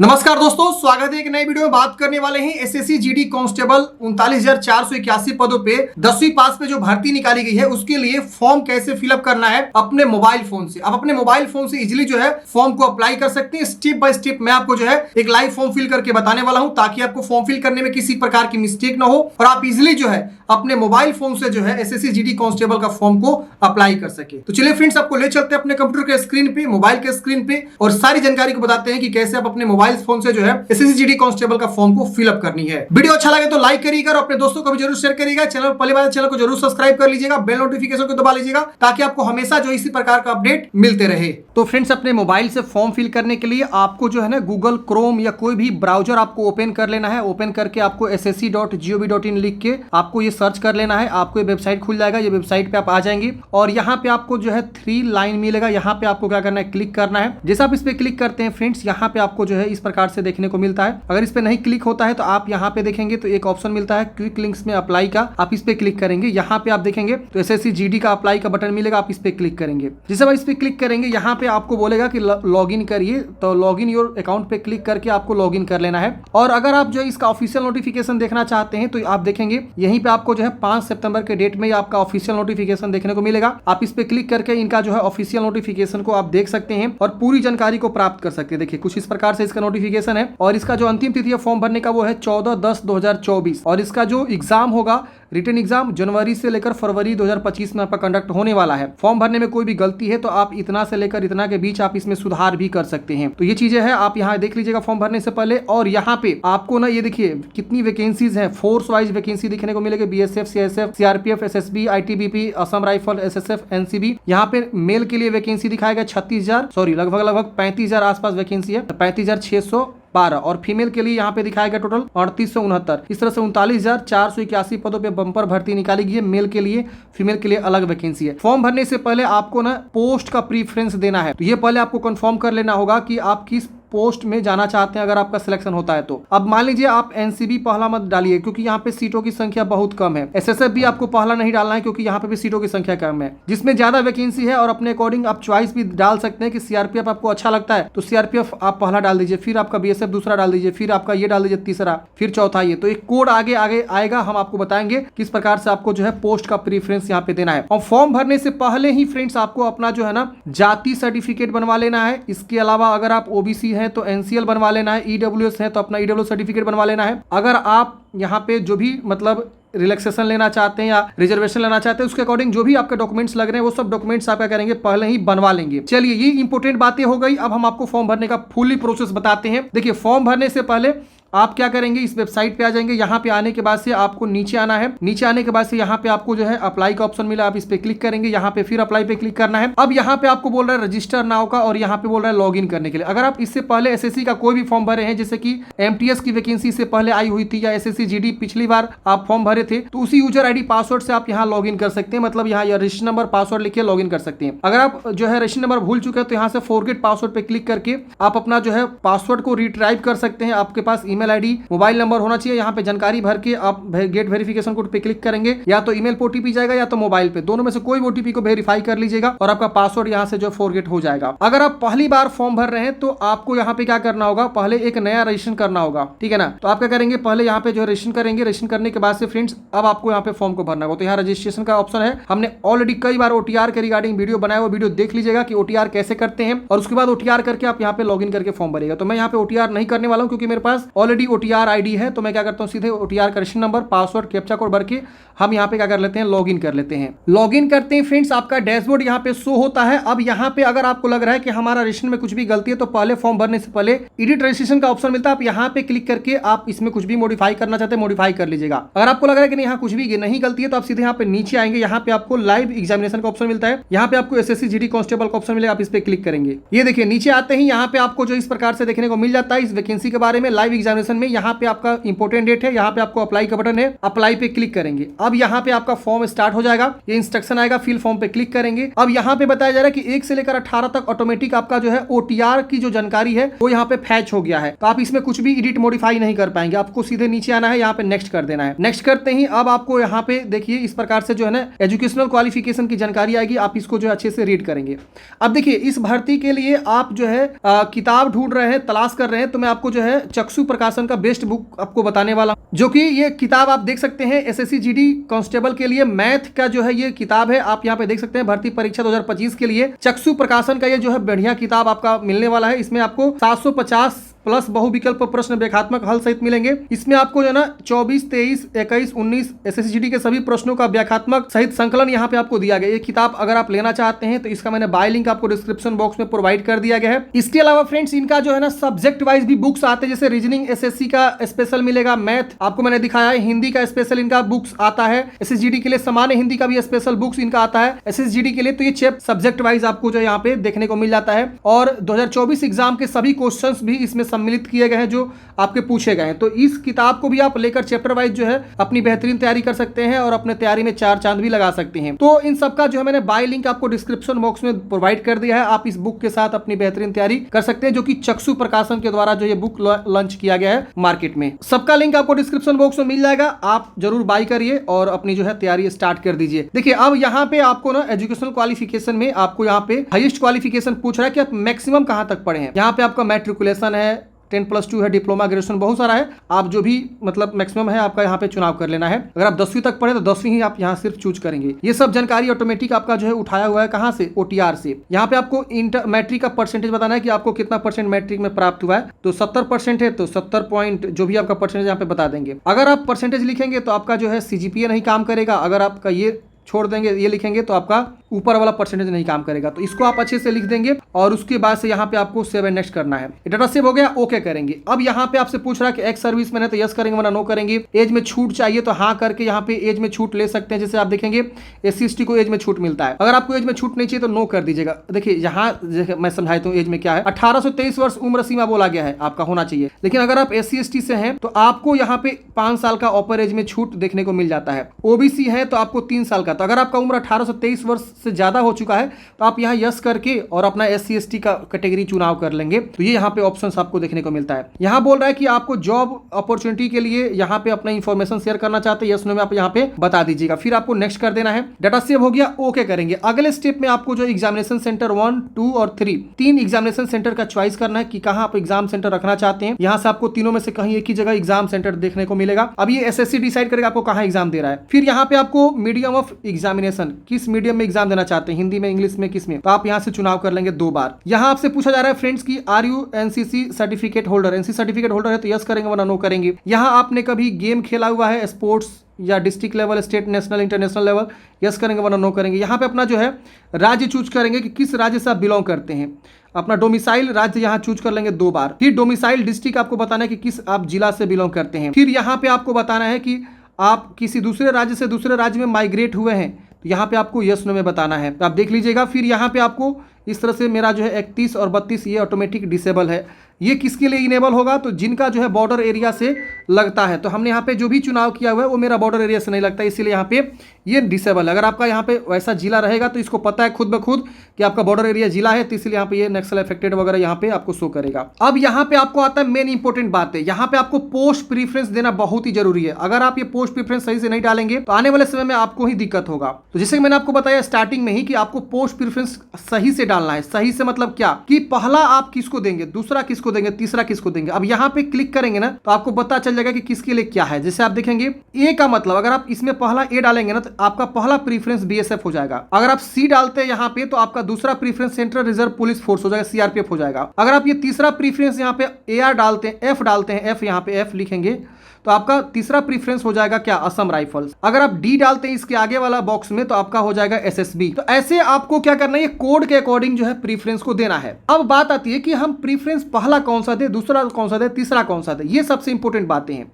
नमस्कार दोस्तों, स्वागत है एक नई वीडियो में। बात करने वाले हैं एसएससी जीडी कांस्टेबल 39,481 पदों पे 10वीं पास पे जो भर्ती निकाली गई है उसके लिए फॉर्म कैसे फिलअप करना है अपने मोबाइल फोन से। अब अपने मोबाइल फोन से इजीली जो है फॉर्म को अप्लाई कर सकते हैं। स्टेप बाय स्टेप मैं आपको जो है एक लाइव फॉर्म फिल करके बताने वाला हूं ताकि आपको फॉर्म फिल करने में किसी प्रकार की मिस्टेक ना हो और आप इजिली जो है अपने मोबाइल फोन से जो है एसएससी जीडी कांस्टेबल का फॉर्म को अप्लाई कर सके। तो चलिए फ्रेंड्स, आपको ले चलते हैं अपने कंप्यूटर के स्क्रीन पे, मोबाइल के स्क्रीन पे, और सारी जानकारी को बताते हैं कि कैसे आप अपने मोबाइल फोन से जो है एसएससी जीडी कांस्टेबल का फॉर्म को फिलअप करनी है। वीडियो अच्छा लगे तो लाइक करिएगा और अपने दोस्तों को भी जरूर शेयर करिएगा। चैनल पहली बार चैनल को जरूर सब्सक्राइब कर लीजिएगा, बेल नोटिफिकेशन को दबा लीजिएगा ताकि आपको हमेशा जो इसी प्रकार का अपडेट मिलते रहे। तो फ्रेंड्स, अपने मोबाइल से फॉर्म फिल करने के लिए आपको जो है ना गूगल क्रोम या कोई भी ब्राउजर आपको ओपन कर लेना है। ओपन करके आपको ssc.gov.in लिख के आपको ये सर्च कर लेना है। आपको ये वेबसाइट खुल जाएगा। ये वेबसाइट पे आप आ जाएंगे और यहाँ पे आपको जो है 3 लाइन मिलेगा। यहाँ पे आपको क्या करना है, क्लिक करना है। जैसे आप इस पे क्लिक करते हैं फ्रेंड्स, यहाँ पे आपको जो है इस प्रकार से देखने को मिलता है। अगर इस पे नहीं क्लिक होता है तो आप यहाँ पे देखेंगे तो एक ऑप्शन मिलता है क्विक लिंक्स में अप्लाई का, आप इस पे क्लिक करेंगे। यहाँ पे आप देखेंगे तो एसएससी जीडी का अप्लाई का बटन मिलेगा, आप इस पे क्लिक करेंगे। जैसे आप इस पे क्लिक करेंगे यहाँ पे आपको बोलेगा कि लॉग इन करिए, तो लॉग इन योर अकाउंट पे क्लिक करके आपको लॉग इन कर लेना है। और अगर आप जो इसका ऑफिशियल नोटिफिकेशन देखना चाहते हैं तो आप देखेंगे यहीं पे आपको जो है 5 सितंबर के डेट में आपका ऑफिशियल नोटिफिकेशन देखने को मिलेगा। आप इस पे क्लिक करके इनका जो है ऑफिशियल नोटिफिकेशन को आप देख सकते हैं और पूरी जानकारी को प्राप्त कर सकते हैं। देखिए कुछ इस प्रकार से इसका नोटिफिकेशन है और इसका जो अंतिम तिथि है फॉर्म भरने का वो है 14/10/2024 और इसका जो एग्जाम होगा रिटन एग्जाम जनवरी से लेकर फरवरी 2025 में आपका कंडक्ट होने वाला है। फॉर्म भरने में कोई भी गलती है तो आप इतना से लेकर इतना के बीच आप इसमें सुधार भी कर सकते हैं। तो ये चीजें हैं, आप यहाँ देख लीजिएगा फॉर्म भरने से पहले। और यहाँ पे आपको ना ये देखिए कितनी वैकेंसीज हैं, फोर्स वाइज वैकेंसी देखने को मिलेगी। BSF, CSF, CRPF, SSB, ITBP, Assam rifle, SSF, NCB. यहाँ पे मेल के लिए वैकेंसी दिखाएगा 36,000 लगभग 35,000 आसपास वैकेंसी है, 35,612। और फीमेल के लिए यहाँ पे दिखाएगा टोटल 3869। इस तरह से 39,481 पदों पे बम्पर भर्ती निकाली गई है। मेल के लिए, फीमेल के लिए अलग वैकेंसी है। फॉर्म भरने से पहले आपको ना पोस्ट का प्रीफरेंस देना है, तो ये पहले आपको कंफर्म कर लेना होगा कि आप किस पोस्ट में जाना चाहते हैं। अगर आपका सिलेक्शन होता है तो अब मान लीजिए आप एनसीबी पहला मत डालिए क्योंकि यहाँ पे सीटों की संख्या बहुत कम है। एसएसएफ भी आपको पहला नहीं डालना है क्योंकि यहाँ पे भी सीटों की संख्या कम है। जिसमें ज्यादा वैकेंसी है और अपने अकॉर्डिंग आप चॉइस भी डाल सकते हैं कि सीआरपीएफ आपको अच्छा लगता है तो सीआरपीएफ आप पहला डाल दीजिए, फिर आपका बीएसएफ दूसरा डाल दीजिए, फिर आपका ये डाल दीजिए तीसरा, फिर चौथा। ये तो एक कोड आगे आगे आएगा, हम आपको बताएंगे किस प्रकार से आपको जो है पोस्ट का प्रीफरेंस यहाँ पे देना है। और फॉर्म भरने से पहले ही फ्रेंड्स आपको अपना जो है ना जाति सर्टिफिकेट बनवा लेना है। इसके अलावा अगर आप ओबीसी है तो एनसीएल बनवा लेना है, ईडब्ल्यूएस है तो अपना ईडब्ल्यू सर्टिफिकेट बनवा लेना है। अगर आप यहाँ पे जो भी मतलब रिलैक्सेशन लेना चाहते हैं या रिजर्वेशन लेना चाहते हैं उसके अकॉर्डिंग जो भी आपके डॉक्यूमेंट्स लग रहे हैं वो सब डॉक्यूमेंट्स आप क्या करेंगे, पहले ही बनवा लेंगे। चलिए, ये इंपॉर्टेंट बातें हो गई। अब हम आपको फॉर्म भरने का फुली प्रोसेस बताते हैं। देखिए, फॉर्म भरने से पहले आप क्या करेंगे, इस वेबसाइट पे आ जाएंगे। यहाँ पे आने के बाद से आपको नीचे आना है। नीचे आने के बाद से यहाँ पे आपको जो है अप्लाई का ऑप्शन मिला, आप इस पे क्लिक करेंगे। यहाँ पे फिर अप्लाई पे क्लिक करना है। अब यहाँ पे आपको बोल रहा है रजिस्टर नाउ का और यहाँ पे बोल रहा है लॉग इन करने के लिए। अगर आप इससे पहले एसएससी का कोई भी फॉर्म भरे हैं, जैसे कि एमटीएस की वैकेंसी से पहले आई हुई थी या एसएससी जीडी पिछली बार आप फॉर्म भरे थे, तो उसी यूजर आईडी पासवर्ड से आप यहाँ लॉग इन कर सकते हैं। मतलब यहाँ रजिस्टर नंबर पासवर्ड लिखे लॉग इन कर सकते हैं। अगर आप जो है रजिस्टर नंबर भूल चुके हैं तो यहाँ से फॉरगेट पासवर्ड पे क्लिक करके आप अपना जो है पासवर्ड को रिट्राइव कर सकते हैं। आपके पास ईमेल आईडी, मोबाइल नंबर होना चाहिए। यहाँ पे जानकारी भर के आप गेट वेरिफिकेशन कोड पे क्लिक करेंगे, या तो ईमेल पे ओटीपी जाएगा या तो मोबाइल पे, दोनों में से कोई ओटीपी को वेरीफाई कर लीजिएगा और आपका पासवर्ड यहाँ से जो फॉरगेट हो जाएगा। अगर आप पहली बार फॉर्म भर रहे हैं तो आपको यहाँ पे क्या करना होगा, पहले एक नया रजिस्ट्रेशन करना होगा, ठीक है ना। तो आप क्या करेंगे, पहले यहाँ पे जो रजिस्ट्रेशन करेंगे। रजिस्ट्रेशन करने के बाद से फ्रेंड्स अब आपको यहाँ पे फॉर्म को भरना होगा। तो यहाँ रजिस्ट्रेशन का ऑप्शन है। हमने ऑलरेडी कई बार ओटीआर के रिगार्डिंग वीडियो बनाया, वो वीडियो देख लीजिएगा कि ओटीआर कैसे करते हैं और उसके बाद ओटीआर करके आप यहाँ पे लॉग इन करके फॉर्म भरेगा। तो मैं यहाँ पे ओटीआर नहीं करने वाला हूँ क्योंकि मेरे पास ऑलरेडी ओटीआर आईडी है। तो मैं क्या करता हूँ, सीधे ओटीआर का registration number, password, captcha code भर के हम यहाँ पे क्या कर लेते हैं, लॉग इन कर लेते हैं। लॉग इन करते हैं फ्रेंड्स, आपका डैशबोर्ड यहाँ पे शो होता है। अब यहाँ पे अगर आपको लग रहा है कि हमारा रजिस्ट्रेशन में कुछ भी गलती है तो पहले फॉर्म भरने से पहले एडिट रजिस्ट्रेशन का ऑप्शन मिलता है। आप यहाँ पे क्लिक करके आप इसमें कुछ भी मॉडिफाई करना चाहते हैं मॉडिफाई कर लीजिएगा। अगर आपको लग रहा है कि नहीं यहाँ कुछ भी नहीं गलती है तो आप सीधे यहाँ पे नीचे आएंगे। यहाँ पे आपको लाइव एग्जामिनेशन का ऑप्शन मिलता है। यहाँ पे आपको एसएससी जीडी कांस्टेबल का ऑप्शन मिलेगा, आप इस पे क्लिक करेंगे। ये देखिए नीचे आते ही यहाँ पे आपको जो इस प्रकार से देखने को मिल जाता है इस वैकेंसी के बारे में, लाइव एग्जामिनेशन एग्जामिनेशन में यहाँ पे आपका इंपॉर्टेंट डेट है, यहाँ पे आपको अप्लाई का बटन है, अप्लाई पे क्लिक करेंगे। अब यहाँ पे आपका फॉर्म स्टार्ट हो जाएगा, ये इंस्ट्रक्शन आएगा, फिल फॉर्म पे क्लिक करेंगे। अब यहाँ पे बताया जा रहा है कि 1 से लेकर 18 तक ऑटोमेटिक आपका जो है OTR की जो जानकारी है वो यहाँ पे फैच हो गया है। तो आप इसमें कुछ भी एडिट मॉडिफाई नहीं कर पाएंगे, आपको सीधे नीचे आना है, यहाँ पे नेक्स्ट कर देना है। नेक्स्ट करते ही अब आपको यहाँ पे देखिए इस प्रकार से जो है ना एजुकेशनल क्वालिफिकेशन की जानकारी आएगी, आप इसको जो है अच्छे से रीड करेंगे। अब देखिए इस भर्ती के लिए आप जो है किताब ढूंढ रहे हैं, तलाश कर रहे हैं, तो मैं आपको जो है चक्षु प्रकाशन का बेस्ट बुक आपको बताने वाला हूं, जो कि ये किताब आप देख सकते हैं SSC GD कांस्टेबल के लिए मैथ का जो है ये किताब है। आप यहाँ पे देख सकते हैं भर्ती परीक्षा 2025 के लिए चक्षु प्रकाशन का ये जो है बढ़िया किताब आपका मिलने वाला है। इसमें आपको 750 प्लस बहुविकल्प प्रश्न व्याख्यात्मक हल सहित मिलेंगे। इसमें आपको जो ना 24, 23, 21, 19 SSC GD के सभी प्रश्नों का व्याख्यात्मक सहित संकलन यहाँ पे आपको दिया गया। ये किताब अगर आप लेना चाहते हैं तो इसका मैंने बाय लिंक आपको डिस्क्रिप्शन बॉक्स में प्रोवाइड कर दिया गया है। इसके अलावा फ्रेंड्स इनका जो है ना सब्जेक्ट वाइज भी बुक्स आते हैं, जैसे रीजनिंग SSC का स्पेशल मिलेगा, मैथ आपको मैंने दिखाया है, हिंदी का स्पेशल इनका बुक्स आता है, SSC GD के लिए सामान्य हिंदी का भी स्पेशल बुक्स इनका आता है SSC GD के लिए। तो ये चेप सब्जेक्ट वाइज आपको जो यहाँ पे देखने को मिल जाता है। और 2024 एग्जाम के सभी क्वेश्चन भी इसमें सम्मिलित किए गए हैं जो आपके पूछे गए हैं। तो इस किताब को भी आप लेकर चैप्टर वाइज जो है अपनी बेहतरीन तैयारी कर सकते हैं और अपने तैयारी में 4 चांद भी लगा सकते हैं। तो इन सब का जो है मैंने बाय लिंक आपको डिस्क्रिप्शन बॉक्स में प्रोवाइड कर दिया है। आप इस बुक के साथ अपनी बेहतरीन तैयारी कर सकते हैं, जो कि चक्षु प्रकाशन के द्वारा जो ये बुक लॉन्च किया गया है मार्केट में। सबका लिंक आपको डिस्क्रिप्शन बॉक्स में मिल जाएगा, आप जरूर बाय करिए और अपनी जो है तैयारी स्टार्ट कर दीजिए। देखिए अब यहाँ पे आपको ना एजुकेशनल क्वालिफिकेशन में आपको यहाँ पे हाईएस्ट क्वालिफिकेशन पूछ रहा है कि आप मैक्सिमम कहां तक पढ़े हैं। यहाँ पे आपका मैट्रिकुलेशन है, 10+2 है, डिप्लोमा ग्रेजुएशन बहुत सारा है, आप जो भी मतलब मैक्सिमम है आपका यहाँ पे चुनाव कर लेना है। अगर आप 10वीं तक पढ़े तो 10वीं ही आप यहाँ सिर्फ चूज करेंगे। ये सब जानकारी ऑटोमेटिक आपका जो है उठाया हुआ है, कहाँ से, OTR से। यहाँ पे आपको इंटर मैट्रिक का परसेंटेज बताना है कि आपको कितना परसेंट मैट्रिक में प्राप्त हुआ है। तो 70% है तो 70 पॉइंट जो भी आपका परसेंटेज यहाँ पे बता देंगे। अगर आप परसेंटेज लिखेंगे तो आपका जो है CGPA नहीं काम करेगा, अगर आपका ये छोड़ देंगे, ये लिखेंगे तो आपका ऊपर वाला परसेंटेज नहीं काम करेगा। तो इसको आप अच्छे से लिख देंगे और उसके बाद से यहाँ पे आपको सेव एंड नेक्स्ट करना है। डाटा सेव हो गया, ओके करेंगे। अब यहाँ पे आपसे पूछ रहा है कि एक्स सर्विस मैन है तो यस करेंगे वरना नो करेंगे। एज में छूट चाहिए तो हाँ करके यहाँ पे एज में छूट ले सकते हैं। जैसे आप देखेंगे SC ST को एज में छूट मिलता है, अगर आपको एज में छूट नहीं चाहिए तो नो कर दीजिएगा। देखिए यहाँ मैं समझाता हूँ एज में क्या है, 18 से 23 वर्ष उम्र सीमा बोला गया है आपका होना चाहिए। लेकिन अगर आप SC ST से हैं तो आपको यहाँ पे 5 साल का अपर एज में छूट देखने को मिल जाता है। OBC है तो आपको 3 साल का। तो अगर आपका उम्र 18 से 23 वर्ष से ज्यादा हो चुका है तो आप यहाँ यस करके और अपना SC ST का कैटेगरी चुनाव कर लेंगे। तो ये यहाँ पे ऑप्शंस आपको देखने को मिलता है। यहाँ बोल रहा है कि आपको जॉब अपॉर्चुनिटी के लिए यहाँ पे अपना इंफॉर्मेशन शेयर करना चाहते हैं, यस नो में आप यहाँ पे बता दीजिएगा, फिर आपको नेक्स्ट कर देना है। डाटा सेव हो गया, ओके करेंगे। अगले स्टेप में आपको जो एग्जामिनेशन सेंटर 1, 2 और 3 एग्जामिनेशन सेंटर का चॉइस करना है कि कहाँ आप एग्जाम सेंटर रखना चाहते हैं। यहाँ से आपको तीनों में से कहीं एक ही जगह एग्जाम सेंटर देखने को मिलेगा। अब ये SSC डिसाइड करेगा आपको कहाँ एग्जाम दे रहा है। फिर यहाँ पे आपको मीडियम ऑफ एग्जामिनेशन, किस मीडियम में एग्जाम देना चाहते हैं, हिंदी में, इंग्लिश में, किस में, तो आप यहाँ से चुनाव कर लेंगे 2 बार। यहाँ आपसे पूछा जा रहा है फ्रेंड्स की are you NCC certificate holder. NCC certificate holder है तो यस करेंगे वरना नो करेंगे। यहाँ आपने कभी गेम खेला हुआ है, स्पोर्ट्स या district level, state, national, international level, yes करेंगे वरना नो करेंगे। यहाँ पे अपना जो है राज्य चूज करेंगे कि किस राज्य से आप बिलोंग करते हैं। अपना डोमिसाइल राज्य यहाँ चूज कर लेंगे 2 बार। फिर डोमिसाइल डिस्ट्रिक्ट आपको बताना है कि किस आप जिला से बिलोंग करते हैं। फिर यहाँ पे आपको बताना है कि आप किसी दूसरे राज्य से दूसरे राज्य में माइग्रेट हुए हैं, तो यहाँ पे आपको यस नो में बताना है। तो आप देख लीजिएगा। फिर यहाँ पे आपको इस तरह से मेरा जो है 31 और 32 ये ऑटोमेटिक डिसेबल है। ये किसके लिए इनेबल होगा, तो जिनका जो है बॉर्डर एरिया से लगता है। तो हमने यहाँ पे जो भी चुनाव किया हुआ है वो मेरा बॉर्डर एरिया से नहीं लगता, इसीलिए यहाँ पे ये डिसेबल है। अगर आपका यहाँ पे वैसा जिला रहेगा तो इसको पता है खुद ब खुद कि आपका बॉर्डर एरिया जिला है, तो इसलिए यहाँ पे ये नक्सल अफेक्टेड वगैरह यहाँ पे आपको शो करेगा। अब यहाँ पे आपको आता है मेन इंपॉर्टेंट बात है, यहाँ पे आपको पोस्ट प्रीफरेंस देना बहुत ही जरूरी है। अगर आप ये पोस्ट प्रीफरेंस सही से नहीं डालेंगे तो आने वाले समय में आपको ही दिक्कत होगा। तो जैसे कि मैंने आपको बताया स्टार्टिंग में ही कि आपको पोस्ट प्रीफरेंस सही से डालना है। सही से मतलब क्या, कि पहला आप किसको देंगे, दूसरा किसको देंगे, तीसरा किसको देंगे। अब यहाँ पे क्लिक करेंगे ना तो आपको पता चल जाएगा कि किसके लिए क्या है। जैसे आप देखेंगे ए का मतलब अगर आप इसमें पहला ए डालेंगे ना तो आपका पहला प्रीफरेंस BSF हो जाएगा। अगर आप C डालते हैं यहाँ पे तो आपका दूसरा preference central reserve police force हो जाएगा, CRPF हो जाएगा। अगर आप ये तीसरा प्रीफरेंस यहाँ पे AR डालते हैं, F डालते हैं, F यहाँ पे F लिखेंगे तो आपका तीसरा प्रीफरेंस हो जाएगा क्या, असम राइफल्स। अगर आप D डालते हैं इसके आगे वाला बॉक्स में तो आपका हो जाएगा SSB। तो ऐसे आपको क्या करना है, ये कोड के अकॉर्डिंग जो है प्रीफरेंस को देना है। अब बात आती है कि हम प्रीफरेंस पहला कौन सा दे, दूसरा कौन सा दे, तीसरा कौन सा दे, ये सबसे इंपॉर्टेंट बातें हैं।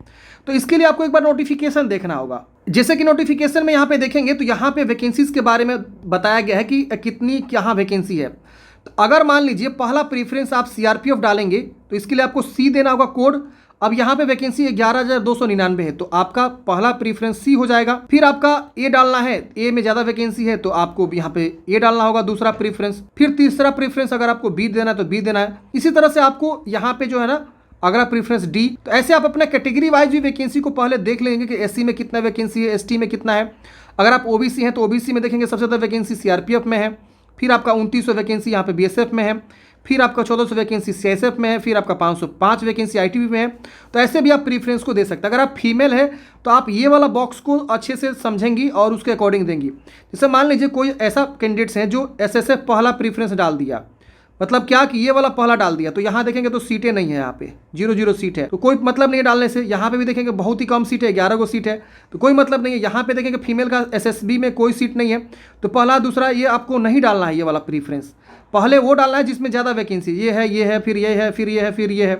तो इसके लिए आपको एक बार नोटिफिकेशन देखना होगा। जैसे कि नोटिफिकेशन में यहाँ पे देखेंगे तो यहाँ पे वैकेंसीज के बारे में बताया गया है कि कितनी यहाँ वैकेंसी है। तो अगर मान लीजिए पहला प्रीफरेंस आप सीआरपीएफ डालेंगे तो इसके लिए आपको सी देना होगा कोड। अब यहाँ पे वैकेंसी 11,299 है, तो आपका पहला प्रीफरेंस सी हो जाएगा। फिर आपका ए डालना है, ए में ज्यादा वैकेंसी है तो आपको यहाँ पे ए डालना होगा दूसरा प्रीफरेंस। फिर तीसरा प्रीफरेंस अगर आपको बी देना है तो बी देना है। इसी तरह से आपको यहाँ पे जो है ना अगला प्रीफरेंस डी। तो ऐसे आप अपना कैटेगरी वाइज भी वैकेंसी को पहले देख लेंगे कि एससी में कितना वैकेंसी है, एसटी में कितना है। अगर आप ओबीसी हैं तो ओबीसी में देखेंगे सबसे ज़्यादा वैकेंसी सीआरपीएफ में है। फिर आपका 2900 वैकेंसी यहाँ पे बीएसएफ में है। फिर आपका 1400 वैकेंसी सीएसएफ में है। फिर आपका 505 वैकेंसी आईटीबी में है। तो ऐसे भी आप प्रीफरेंस को दे सकते हैं। अगर आप फीमेल है तो आप ये वाला बॉक्स को अच्छे से समझेंगी और उसके अकॉर्डिंग देंगी। जैसे मान लीजिए कोई ऐसा कैंडिडेट्स हैं जो एसएसएफ पहला प्रीफरेंस डाल दिया, मतलब क्या कि ये वाला पहला डाल दिया, तो यहाँ देखेंगे तो सीटें नहीं है, यहाँ पे 0 सीट है, तो कोई मतलब नहीं है डालने से। यहाँ पे भी देखेंगे बहुत ही कम सीट है, 11 सीट है, तो कोई मतलब नहीं है। यहाँ पे देखेंगे फीमेल का एसएसबी में कोई सीट नहीं है, तो पहला दूसरा ये आपको नहीं डालना है। ये वाला प्रीफरेंस पहले वो डालना है जिसमें ज़्यादा वैकेंसी, ये है, फिर ये है, फिर ये है, फिर ये है।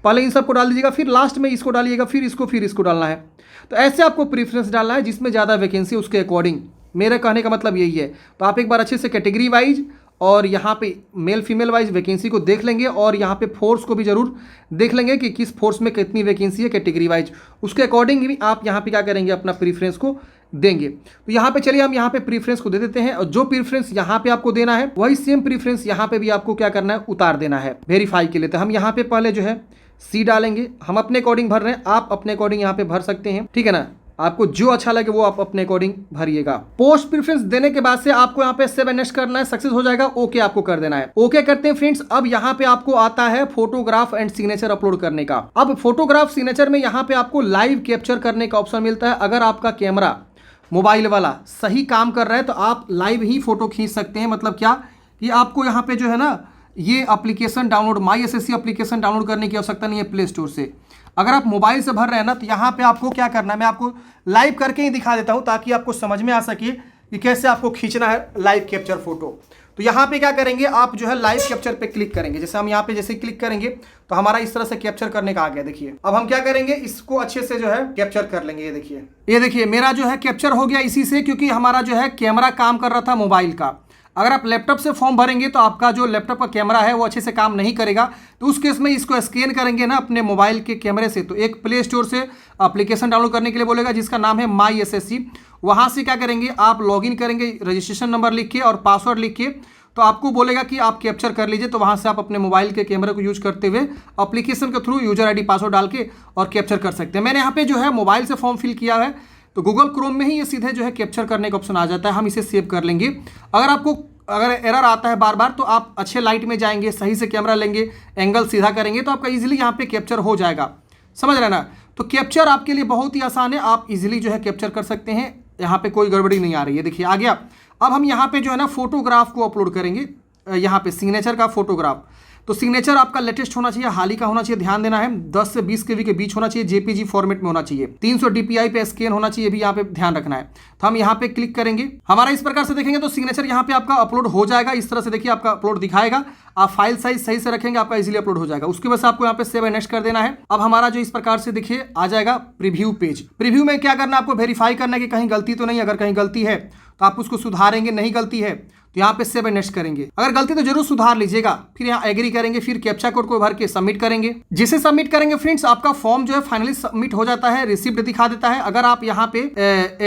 पहले इन सबको डाल दीजिएगा, फिर लास्ट में इसको डालिएगा, फिर इसको डालना है। तो ऐसे आपको प्रीफरेंस डालना है जिसमें ज़्यादा वैकेंसी उसके अकॉर्डिंग। मेरे कहने का मतलब यही है। तो आप एक बार अच्छे से कैटेगरी वाइज और यहाँ पे मेल फीमेल वाइज वैकेंसी को देख लेंगे और यहाँ पे फोर्स को भी जरूर देख लेंगे कि किस फोर्स में कितनी वैकेंसी है कैटेगरी वाइज। उसके अकॉर्डिंग भी आप यहाँ पे क्या करेंगे, अपना प्रीफरेंस को देंगे। तो यहाँ पे चलिए हम यहाँ पे प्रीफरेंस को दे देते हैं और जो प्रीफरेंस यहाँ पे आपको देना है वही सेम प्रीफरेंस यहाँ पे भी आपको क्या करना है, उतार देना है वेरीफाई के लिए। तो हम यहाँ पे पहले जो है सी डालेंगे। हम अपने अकॉर्डिंग भर रहे हैं, आप अपने अकॉर्डिंग यहाँ पे भर सकते हैं, ठीक है ना। आपको जो अच्छा लगे वो आप अपने अकॉर्डिंग भरिएगा। पोस्ट प्रेफरेंस देने के बाद से आपको यहाँ पे सेव नेक्स्ट करना है, सक्सेस हो जाएगा, ओके आपको कर देना है। ओके करते हैं फ्रेंड्स। अब यहाँ पे आपको आता है फोटोग्राफ एंड सिग्नेचर अपलोड करने का। अब फोटोग्राफ सिग्नेचर में यहाँ पे आपको लाइव कैप्चर करने का ऑप्शन मिलता है। अगर आपका कैमरा मोबाइल वाला सही काम कर रहा है तो आप लाइव ही फोटो खींच सकते हैं। मतलब क्या कि आपको यहाँ पे जो है ना ये एप्लीकेशन डाउनलोड, माई एसएससी एप्लीकेशन डाउनलोड करने की आवश्यकता नहीं है प्ले स्टोर से। अगर आप मोबाइल से भर रहे हैं ना तो यहाँ पे आपको क्या करना है, मैं आपको लाइव करके ही दिखा देता हूँ ताकि आपको समझ में आ सके कि कैसे आपको खींचना है लाइव कैप्चर फोटो। तो यहाँ पे क्या करेंगे, आप जो है लाइव कैप्चर पे क्लिक करेंगे। जैसे हम यहाँ पे जैसे क्लिक करेंगे तो हमारा इस तरह से कैप्चर करने का आ गया। देखिए अब हम क्या करेंगे, इसको अच्छे से जो है कैप्चर कर लेंगे। ये देखिए मेरा जो है कैप्चर हो गया इसी से, क्योंकि हमारा जो है कैमरा काम कर रहा था मोबाइल का। अगर आप लैपटॉप से फॉर्म भरेंगे तो आपका जो लैपटॉप का कैमरा है वो अच्छे से काम नहीं करेगा। तो उस केस में इसको स्कैन करेंगे ना अपने मोबाइल के कैमरे से, तो एक प्ले स्टोर से एप्लीकेशन डाउनलोड करने के लिए बोलेगा जिसका नाम है माई एसएससी। वहाँ से क्या करेंगे, आप लॉगिन करेंगे रजिस्ट्रेशन नंबर लिख के और पासवर्ड लिख के, तो आपको बोलेगा कि आप कैप्चर कर लीजिए। तो वहाँ से आप अपने मोबाइल के कैमरे को यूज करते हुए एप्लीकेशन के थ्रू यूजर आईडी पासवर्ड डाल के और कैप्चर कर सकते हैं। मैंने यहाँ पे जो है मोबाइल से फॉर्म फिल किया है, तो गूगल क्रोम में ही ये सीधे जो है कैप्चर करने का ऑप्शन आ जाता है। हम इसे सेव कर लेंगे। अगर एरर आता है बार बार तो आप अच्छे लाइट में जाएंगे, सही से कैमरा लेंगे, एंगल सीधा करेंगे तो आपका इजीली यहाँ पे कैप्चर हो जाएगा। समझ रहे ना। तो कैप्चर आपके लिए बहुत ही आसान है, आप इजीली जो है कैप्चर कर सकते हैं। यहाँ पे कोई गड़बड़ी नहीं आ रही है। देखिए आ गया। अब हम यहाँ पे जो है ना फोटोग्राफ को अपलोड करेंगे। यहाँ पे सिग्नेचर का फोटोग्राफ, तो सिग्नेचर आपका लेटेस्ट होना चाहिए, हाल ही का होना चाहिए। ध्यान देना है 10 से 20 केबी के बीच होना चाहिए, जेपीजी फॉर्मेट में होना चाहिए, 300 डीपीआई पे स्कैन होना चाहिए, भी यहाँ पे ध्यान रखना है। तो हम यहाँ पे क्लिक करेंगे। हमारा इस प्रकार से देखेंगे तो सिग्नेचर यहाँ पे आपका अपलोड हो जाएगा। इस तरह से देखिए आपका अपलोड दिखाएगा। आप फाइल साइज सही से रखेंगे, आपका इजीली अपलोड हो जाएगा। उसके बाद आपको यहाँ पे सेव एंड नेक्स्ट कर देना है। अब हमारा जो इस प्रकार से देखिए आ जाएगा प्रीव्यू पेज। प्रीव्यू में क्या करना है, आपको वेरीफाई करना है कि कहीं गलती तो नहीं। अगर कहीं गलती है तो आप उसको सुधारेंगे, नहीं गलती है तो यहाँ पे सेव एंड नेक्स्ट करेंगे। अगर गलती तो जरूर सुधार लीजिएगा। फिर यहाँ एग्री करेंगे, फिर कैप्चा कोड को भर के सबमिट करेंगे। जिसे सबमिट करेंगे फ्रेंड्स आपका फॉर्म जो है फाइनली सबमिट हो जाता है, रिसिप्ट दिखा देता है। अगर आप यहाँ पे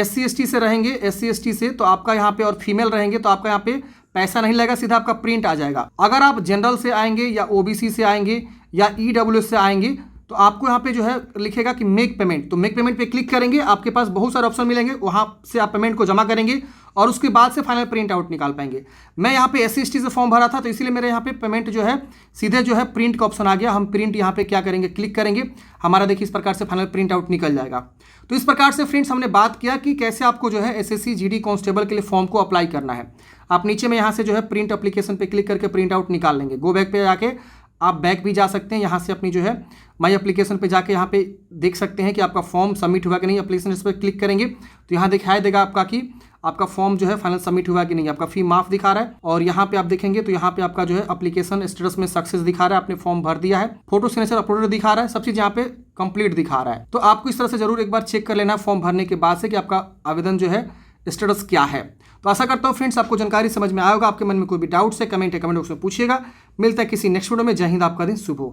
SC ST से रहेंगे, SC ST से तो आपका यहाँ पे, और फीमेल रहेंगे तो आपका यहाँ पे पैसा नहीं लगेगा, सीधा आपका प्रिंट आ जाएगा। अगर आप जनरल से आएंगे या OBC से आएंगे या EWS से आएंगे तो आपको यहाँ पे जो है लिखेगा कि मेक पेमेंट। तो मेक पेमेंट पे क्लिक करेंगे, आपके पास बहुत सारे ऑप्शन मिलेंगे, वहाँ से आप पेमेंट को जमा करेंगे और उसके बाद से फाइनल प्रिंट आउट निकाल पाएंगे। मैं यहाँ पे SC ST से फॉर्म भरा था तो इसीलिए मेरे यहाँ पे पेमेंट जो है सीधे जो है प्रिंट का ऑप्शन आ गया। हम प्रिंट यहाँ पे क्या करेंगे, क्लिक करेंगे, हमारा देखिए इस प्रकार से फाइनल प्रिंट आउट निकल जाएगा। तो इस प्रकार से फ्रेंड्स हमने बात किया कि कैसे आपको जो है SSC GD कांस्टेबल के लिए फॉर्म को अप्लाई करना है। आप नीचे में यहाँ से जो है प्रिंट एप्लीकेशन पे क्लिक करके प्रिंट आउट निकाल लेंगे। गो बैक पे जाके आप बैक भी जा सकते हैं, यहाँ से अपनी जो है माई एप्लीकेशन पे जाके यहाँ पे देख सकते हैं कि आपका फॉर्म सबमिट हुआ कि नहीं। एप्लीकेशन इस पर क्लिक करेंगे तो यहाँ दिखाई देगा आपका कि आपका फॉर्म जो है फाइनल सबमिट हुआ कि नहीं। आपका फी माफ दिखा रहा है और यहाँ पे आप देखेंगे तो यहाँ पे आपका जो है एप्लीकेशन स्टेटस में सक्सेस दिखा रहा है, आपने फॉर्म भर दिया है। फोटो सिग्नेचर अपलोडेड दिखा रहा है, सब चीज यहाँ पे कंप्लीट दिखा रहा है। तो आपको इस तरह से जरूर एक बार चेक कर लेना फॉर्म भरने के बाद से कि आपका आवेदन जो है स्टेटस क्या है। तो आशा करता हूँ फ्रेंड्स आपको जानकारी समझ में आया होगा। आपके मन में कोई भी डाउट्स है कमेंट बॉक्स में पूछिएगा। मिलता है किसी नेक्स्ट वीडियो में। जय हिंद, आपका दिन शुभ हो।